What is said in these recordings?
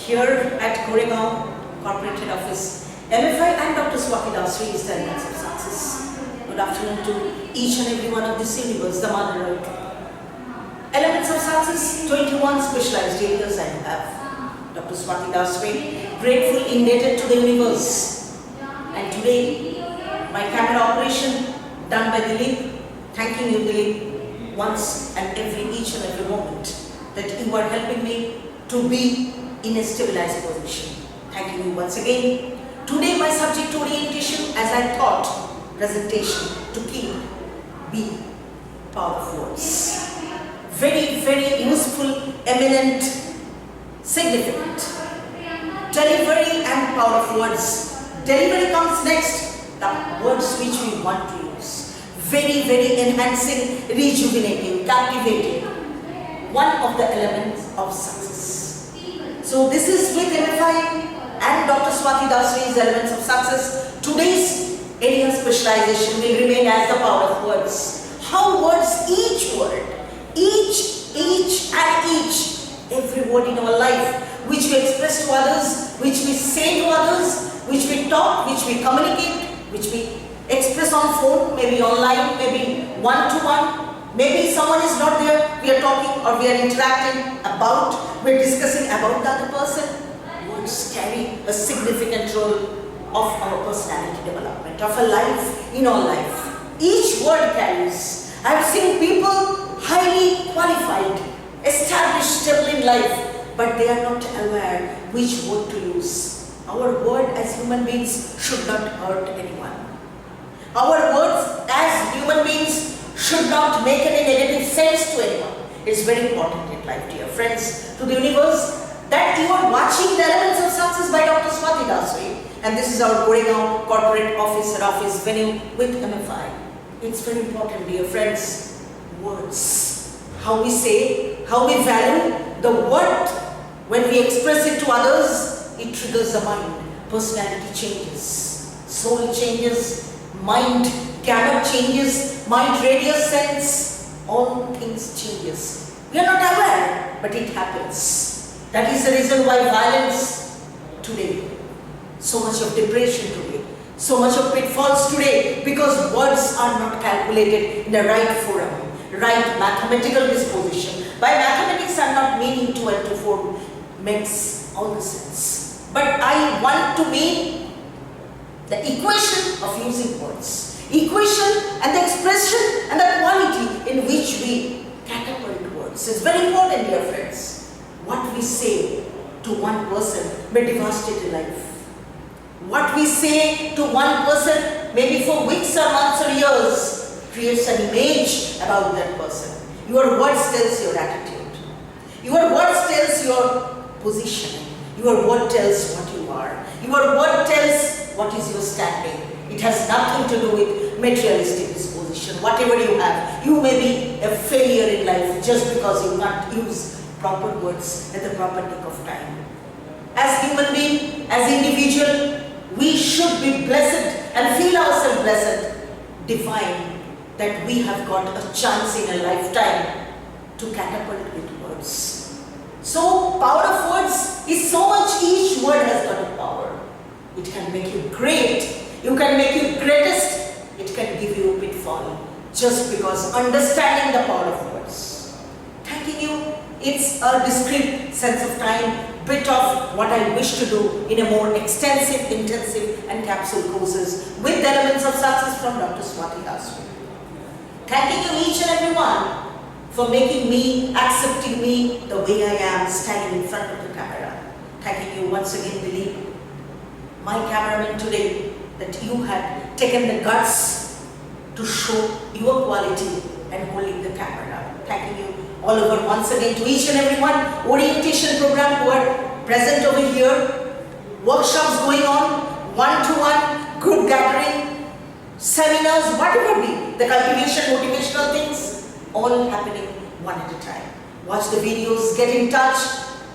Here at Goregaon Corporate Head Office, MFI and Dr. Swati Dasri is the Elements of Success. Good afternoon to each and every one of this universe, the Mother Earth. Elements of Success, 21 specialized areas I have. Dr. Swati Dasri, grateful, indebted to the universe. And today, my camera operation done by Dilip. Thanking you, Dilip, once and each and every moment that you are helping me to be in a stabilized position. Thanking you once again. Today my subject orientation, as I thought, presentation to keep be power of words. Very, very useful, eminent, significant. Delivery and power of words. Delivery comes next, the words which we want to use. Very, very enhancing, rejuvenating, captivating. One of the elements of success. So this is with MFI and Dr. Swati Dasri's Elements of Success. Today's area specialization will remain as the power of words. How words, each word, every word in our life, which we express to others, which we say to others, which we talk, which we communicate, which we express on phone, maybe online, maybe one-to-one. Maybe someone is not there, we are talking or we are interacting about, we are discussing about the other person. Words carry a significant role of our personality development, of a life, in our life. Each word carries. I have seen people highly qualified, established, stable in life, but they are not aware which word to use. Our word as human beings should not hurt anyone. Our words as human beings should not make any negative sense to anyone. It's very important in life, dear friends, to the universe, that you are watching the Elements of Success by Dr. Swati Dasri, and this is our Goregaon Corporate Office venue with MFI. It's very important, dear friends, words. How we say, how we value the word, when we express it to others, it triggers the mind. Personality changes, soul changes, mind gamut changes, mind radius sense, all things changes. We are not aware, but it happens. That is the reason why violence today, so much of depression today, so much of pitfalls today, because words are not calculated in the right forum, right mathematical disposition. By mathematics, I am not meaning 2 and 2 4 makes all the sense. But I want to mean the equation of using words. Equation and the expression and the quality in which we catapult words. It's very important, dear friends. What we say to one person may devastate a life. What we say to one person, maybe for weeks or months or years, creates an image about that person. Your words tells your attitude. Your words tells your position. Your word tells what you are. Your word tells what is your standing. It has nothing to do with materialistic disposition. Whatever you have, you may be a failure in life just because you can't use proper words at the proper nick of time. As human being, as individual, we should be blessed and feel ourselves blessed, divine, that we have got a chance in a lifetime to catapult with words. So, power of words is so much, each word has got a power. It can make you great. You can make you greatest, it can give you a pitfall, just because understanding the power of words. Thanking you, it's a discrete sense of time, bit of what I wish to do in a more extensive, intensive and capsule courses with the Elements of Success from Dr. Swati Dasri. Thanking you each and every one for making me, accepting me the way I am, standing in front of the camera. Thanking you once again, Dilip, my cameraman today, that you had taken the guts to show your quality and holding the camera. Thanking you all over once again to each and every one. Orientation program who are present over here. Workshops going on, one-to-one, group gathering, seminars, whatever be. The cultivation, motivational things, all happening one at a time. Watch the videos, get in touch,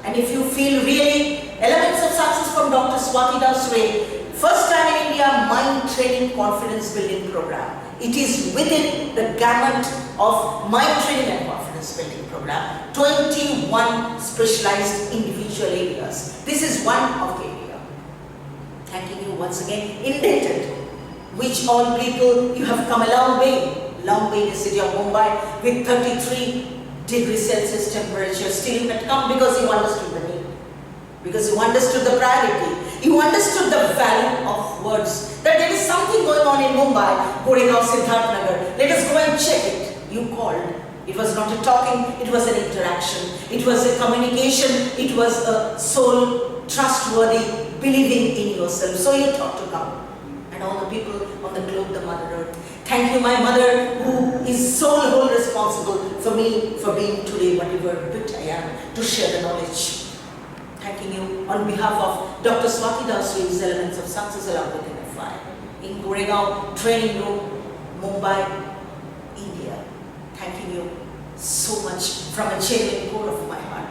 and if you feel really Elements of Success from Dr. Swati Dasri, first time in India, mind training confidence building program. It is within the gamut of mind training and confidence confidence building program, 21 specialized individual areas. This is one of the area. Thanking you once again, indebted, which all people, you have come a long way in the city of Mumbai with 33 degrees Celsius temperature. Still you had come because you understood the need, because you understood the priority, you understood the value of words, that there is something going on in Mumbai, Goregaon, Siddharth Nagar, let us go and check it. You called. It was not a talking, it was an interaction, it was a communication, it was a soul trustworthy, believing in yourself. So you thought to come. And all the people on the globe, the Mother Earth. Thank you, my mother, who is whole responsible for me, for being today whatever bit I am, to share the knowledge. Thanking you on behalf of Dr. Swati Dasri's Elements of Success along with NFI in Goregaon Training Room, Mumbai, India. Thanking you so much from a genuine core of my heart.